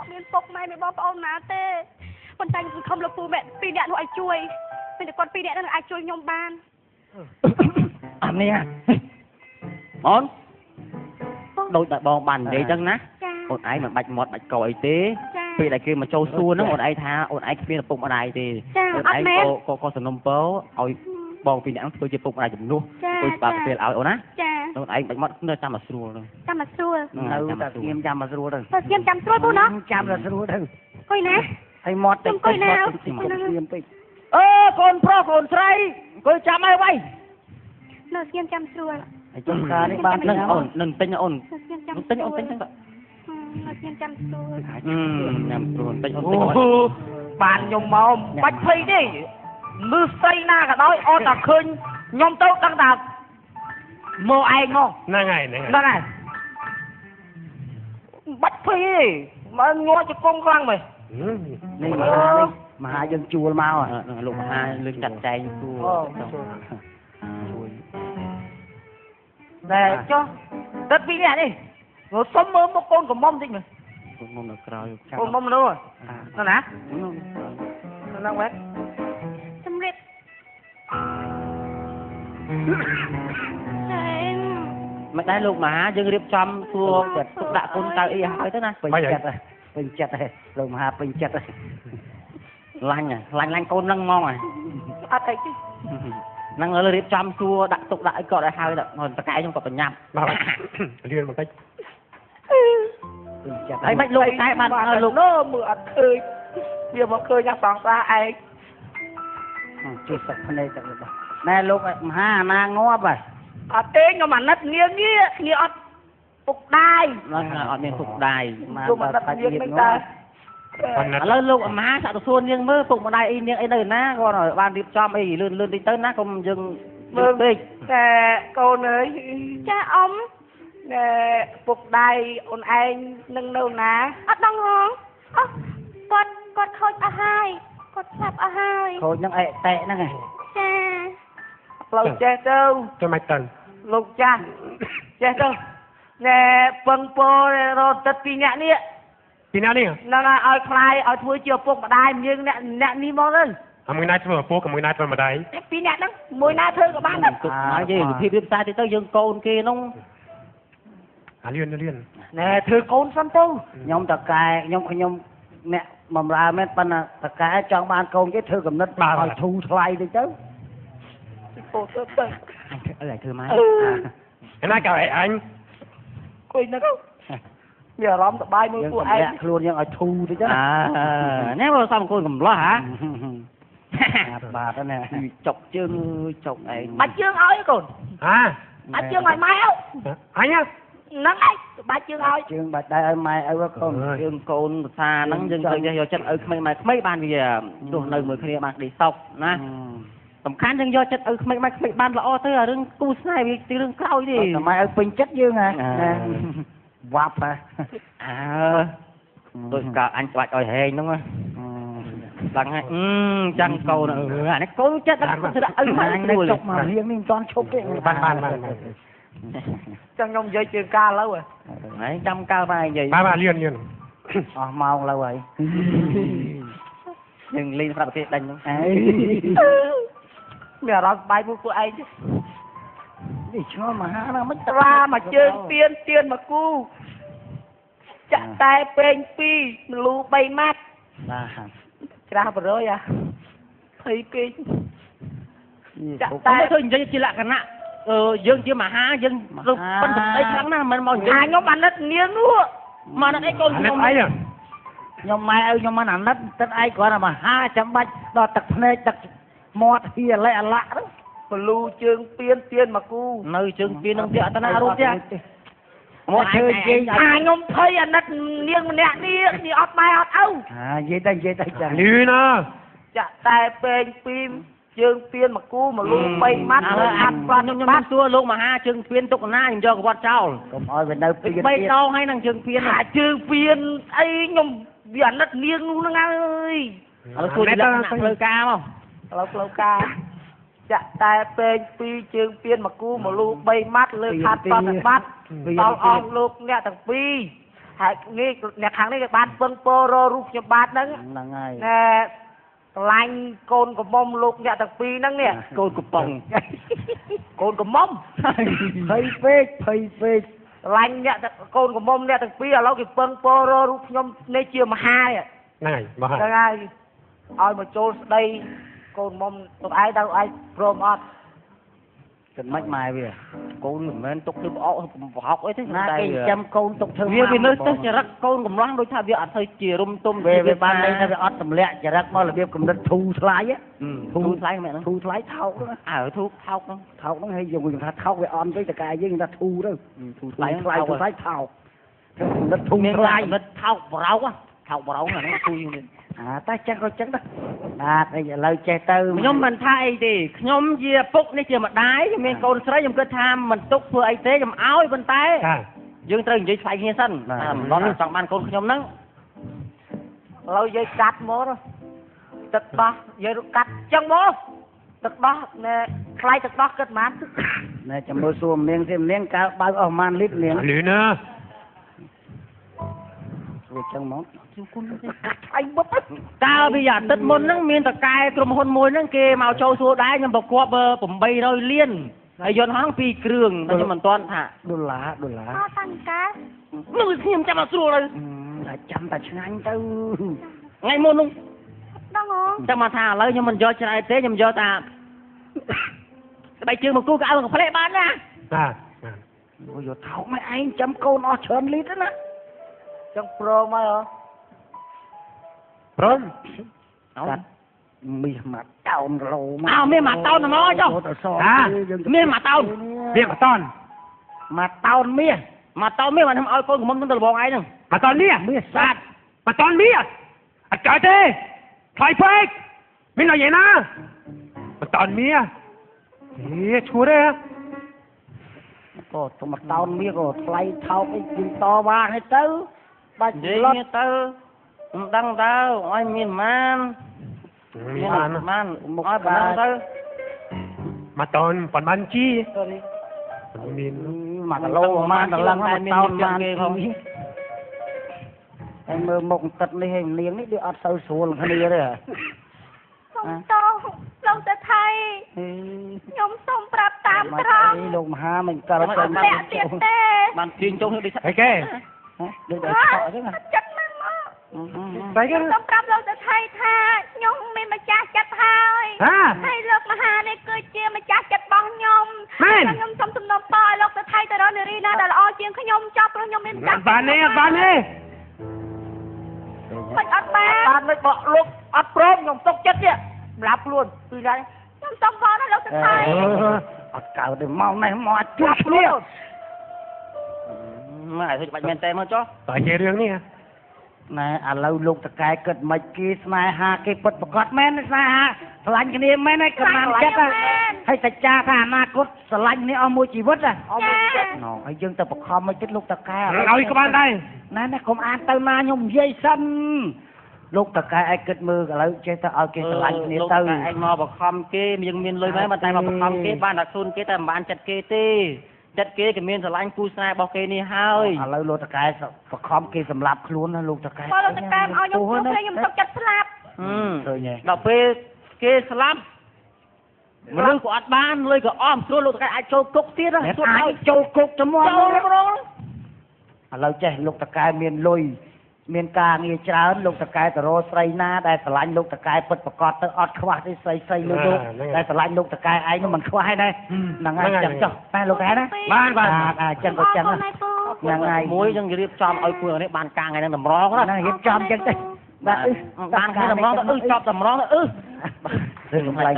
họ miền phục mai mới bom ôm má tê con tay không là phù mẹ pi điện gọi chui bây giờ con pi điện nó ai chui nhom ban anh nè món đôi tại bong bàn vậy chăng ná ôn ấy mà bạch mọt bạch còi té vì đại kia mà châu xua nó ôn ấy tha ôn ấy kia là phụng ở đây thì ôn ấy có sườn nôm pớ ôi bong pi điện tôi chỉ phụng ở đây chùm luôn tôi bảo cái áo ôn á ôn ấy bạch mọt nó chăm mà xua rồi chăm mà xua nghiêm chăm mà xua rồi nghiêm chăm xua bố nó chăm là xua thôi coi nè thầy mọt thầy coi nào con pro con trai coi chăm ai vậy nó nghiêm chăm xua chúng ta đi ban nâng tính ổn tính nó nghiêm chăm xua nhầm luôn tính bạn nhung màu bách phi đi mưa say na cả đói on là khơi nhom tốt đang đạp mơ ai ngon này bách phi đi mà ngó cho con răng mày này mà hai dân chùa mau à lục hai lưng chặt chay chùa nè cho đất phi nè đi rồi sống mơ một con của mông thích mày con mông là còi con mông đâu rồi nó nè nó đang quét xâm rệp mà đây lục mà dân riệp chăm xua cũng đã con tao y hỏi thế này bình chặt này lục mà bình chặt này lanh con nâng ngon này thấy chứ năng ở riệp chăm xua đã tục đại cọ đại hai đợt còn tất cả trong cọp nhầm liên một cách ấy bạch lục cái bạn lục nó mượn khơi giờ mà khơi nhắc bằng ra ai chưa sạch phần đây chẳng được nè lục ha na ngó vậy tên nó mà nát nghiêng nghĩa phục đai ở miền phục đài mà nát nghiêng mấy ta lên lục má sao được xuân nhưng mơ phục một đài in những đây ná con rồi ban điệp cho mày lươn đi tới ná không dừng đi con ơi cha ông nè phục đài ôn anh nâng đâu ná đông không con khôi hai con sạp hai khôi những ệ tệ nó này cha lâu cha đâu cho mày tần lục cha đâu nè phân po rồi tất pi nhạn đi pi nhạn đi nó là ở khai ở thui chiều phục mà đài nhưng nhạn đi mong lên mười nát vừa phố mười nát vừa mà đài pi nhạn đó mười nát thơ của bạn đó nói gì khi biết sai thì tới dương côn kia nó liên nè thưa con xăm tu nhóm tất cả nhóm mẹ mầm ra mẹ pan tất cả trong ban con với thư cầm nít hỏi thu thay đi chứ lại thư máy cái này cậu anh quên nó đâu giờ lắm tập bay mới của anh luôn nhưng ở thu đi chứ nếu mà xong con cầm lo hả bà đó nè chọc chương này bà chương ơi con bà chương ngày mai không anh á nắng ấy bà chương ơi chương bà đây ơi mai ơi con chương côn xa nắng dân dân do chất mấy ban bây giờ đồ nơi mười kia bạn đi sọc nè tầm khán dân do chất mấy ban lọ tới là đừng cu sai vì từ đừng cao gì mai ơi bình chất dương à vấp tôi cả anh bạch ơi hên đúng không bằng hay chăn câu nữa nó cố chết nó đã anh này chọc mà riêng mình toàn chọc cái ban trong nhông dây trường ca lâu rồi đấy trăm ca bài gì ba liên mau lâu rồi nhưng liên pháp cái đánh giờ đó bài của anh chứ để cho mà nó mất ra mà chơi tiên mà cu chặt tay bên pi lù bay mát ra vào rồi à thấy kinh chặt tay thôi chơi chỉ là cái nạ dương chứ mà ha dương phân thực ấy thắng na mình mong ai nó bắn đất nghiêng nữa mà nó ấy con nhom ấy à nhom mai ơi nhom mà nắn đất tất ai có là mà ha chấm bạch đo tập này tập mọt thì lại lạ đó lù trường tiên mà cu nơi trường tiên ông chợ ta na luôn chứ một chơi gì nhom thấy anh đất nghiêng nè đi ọt mai ọt âu dây tay chẳng như nó chặt tay bên phim chương tiên mà cu mà luôn bay mắt ăn qua nhom xua luôn mà ha chương tiên tục na nhìn cho quạt trao còn ơi về đâu bay đâu hay năng chương tiên chương tiên ấy nhom biển đất nghiêng luôn nó ơi tôi chỉ là lơ ca không lâu ca chặt tay bên phi chương tiên mà cu mà luôn bay mắt lên hạt qua thằng mắt tao on luôn nghe thằng phi ហើយនេះអ្នកខាងនេះគេបានពឹងពោររូបខ្ញុំបាទហ្នឹង ហ្នឹងហើយ ណែឆ្លាញ់កូនកំមុំលោកអ្នកទាំងពីរហ្នឹងនេះ កូនកំប៉ុង កូនកំមុំ ភ័យពេក ឆ្លាញ់អ្នកកូនកំមុំអ្នកទាំងពីរឥឡូវគេពឹងពោររូបខ្ញុំនេះជាមហា ហ្នឹងហើយមកហើយ ហ្នឹងហើយឲ្យមកចូលស្ដីកូនមុំទៅឯងទៅឯងព្រមអត់ មិនម៉េចម៉ែវាកូនមិនមែនទុកធ្វើបអកប្រហុកអីទេ ណាគេចាំកូនទុកធ្វើ វានៅទៅចរិតកូនកំឡោះដូចថាវាអត់ទៅជារុំទុំ វាបានន័យថាវាអត់ទម្លាក់ចរិតមករបៀបកំណត់ធូថ្លៃ ធូថ្លៃមែនហ្នឹង ធូថ្លៃថោក ធូថោកហ្នឹង ថោកហ្នឹងហើយយើងថាថោកវាអន់ទៅតកាយយើងថាធូទៅ ធូ ថ្លៃថ្លៃថ្លៃថោកកំណត់ធូ មាន ថ្លៃ មិត្តថោកបរោថោកបរោហ្នឹងធូយើង តែចឹងក៏ចឹងដែរបាទឥឡូវចេះទៅ ខ្ញុំមិនថាអីទេខ្ញុំជាពុកនេះជាម្ដាយខ្ញុំមានកូនស្រីខ្ញុំគិតថាមិនទុកធ្វើអីទេខ្ញុំឲ្យប៉ុន្តែ ចា យើងត្រូវនិយាយឆ្លៃគ្នាសិនមិនដល់ចង់បានកូនខ្ញុំហ្នឹង ឥឡូវយើងកាត់មកទឹកដោះយើងកាត់ចឹងមកទឹកដោះណែថ្លៃទឹកដោះគិតប៉ុន្មានណែចាំមើលសួរមៀងទេមៀងកើបើកអស់ប៉ុន្មានលីត្រមៀង លឺណា វាចឹងមកជួគុណកាត់ថ្លៃបុក កាលពីអាទិត្យមុនហ្នឹងមានតកែក្រុមហ៊ុនមួយហ្នឹងគេមកចូលសួរដែរខ្ញុំប្រកប800លានហើយយន្តហោះ2គ្រឿងតែខ្ញុំមិនទាន់ថា ដុល្លារ អត់តាំងកាល នោះខ្ញុំចាំមកស្រួលហើយ តែចាំតែឆ្ងាញ់ទៅ ថ្ងៃមុននោះ ដឹងហ៎ ចាំមកថាឥឡូវខ្ញុំមិនយកច្រើនទេខ្ញុំយកតាស្បែកជើងមកគូក៏ឲ្យមកផ្លែបានណា ចា អូយថោកមិនឯងចាំកូនអស់ច្រើនលីត្រណាចឹងព្រមហើយហ៎ ព្រម កាត់មាសមកតោនឡូមក មានមកតោនហ្មងចុះ មានមកតោន វាមកតន់ មកតោនមាស មកតោនមានមកខ្ញុំឲ្យកូនកំមុំទៅលបងឯងហ្នឹង មកតន់នេះ មាសសាត់ មកតន់នេះអត់ចោលទេថ្លៃពេកមានអីណាមកតន់នេះឈួរទេ ក៏ទៅមកតោនមាសក៏ថ្លៃថោកអីជិះតវ៉ាឲ្យទៅបាច់ និយា លត់ យទៅមិនដឹងតើឲ្យមានម៉ាន មានបាន ម៉ានមកឲ្យប៉ុណ្ណឹងទៅ មកតន់ប៉ុន្មានជីមាន មកគីឡូមកដល់ឡើងមកតោនបានគេផងហើយមើលមុខទឹកនេះឲ្យនាងនេះដូចអត់សូវស្រួលគ្នាទេ សុំតោលោកតាថៃខ្ញុំសុំប្រាប់តាមត្រង់ លោកមហាមិនកើត អត់លាក់ទៀតទេ បានទាញចុះនេះដូច អីគេ ដូចតែឆក់អញ្ចឹង ចិត្តណាស់មក ស្អីគេ ខ្ញុំប្រាប់លោកតាថៃថាខ្ញុំមានម្ចាស់ចិត្តហើយ ហា ហើយលោកម្ហានេះគឺជាម្ចាស់ចិត្តរបស់ខ្ញុំ មែន ខ្ញុំសុំសំណូមពរឲ្យលោកតាថៃទៅរកនារីណាដែលល្អជាងខ្ញុំចប់ព្រោះខ្ញុំមានម្ចាស់ បានទេបានទេ មិនអត់បាន បានមិនបកលោកអត់ព្រមខ្ញុំទុកចិត្តទេសម្រាប់ខ្លួនពីណា ខ្ញុំសុំផងណាលោកតាថៃ អត់កើតទេមកនេះមកអាចជួបគ្នា មកឲ្យបាច់មែនតែមកចុះ តើជារឿងនេះ ណែឥឡូវលោកតកែគិតមិនគេស្នេហាគេពិតប្រកបមែនស្នេហាស្រឡាញ់គ្នាមែនហើយកណ្ដាលចិត្តហើយសច្ចាថាអនាគតស្រឡាញ់នេះអស់មួយជីវិតអស់មួយជីវិតណ៎ហើយយើងទៅបខំមិនចិត្តលោកតកែ ឲ្យក៏បានដែរ ណែកុំអានទៅណាខ្ញុំនិយាយសិនលោកតកែឯងគិតមើលឥឡូវចេះទៅឲ្យគេស្រឡាញ់គ្នាទៅ ឯងមកបខំគេយើងមានលុយមែនតែមកបខំគេបានតែខ្លួនគេតែមិនបានចិត្តគេទេចិត្តគេក៏មានស្រឡាញ់គូស្នេហ៍របស់គេនេះហើយ ឥឡូវលោកតកែបខំគេសម្លាប់ខ្លួនណាលោកតកែ បើលោកតាកែមកឲ្យខ្ញុំជួបគ្នាខ្ញុំទុកចិត្តស្លាប់ ឃើញទេ ដល់ពេលគេស្លាប់មនុស្សក៏អត់បានលុយក៏អស់ស្រួលលោកតកែអាចចូលគុកទៀត អ្នក ជួប អា ឲ្យ យចូលគុកទៅមក ចូលរង ឥឡូវចេះលោកតកែមានលុយមានការងារច្រើនលោកតកែទៅរកស្រីណាដែលស្រឡាញ់លោកតកែពិតប្រកបទៅអត់ខ្វះទេស្រីស្រីលោកដែលស្រឡាញ់លោកតកែឯងនោះមិនខ្វះឯដែរហ្នឹងហើយចឹងចុះតែលោកតកែណា បានបាន ចឹងក៏ចឹង អរគុណហើយពូ ហ្នឹងហើយ មួយយើងរៀបចំឲ្យគូនេះបានការថ្ងៃហ្នឹងតម្រងណា ហ្នឹងរៀបចំចឹងទេបាទ បានគេតម្រងទៅចប់តម្រងទៅ រឿងខ្លាំង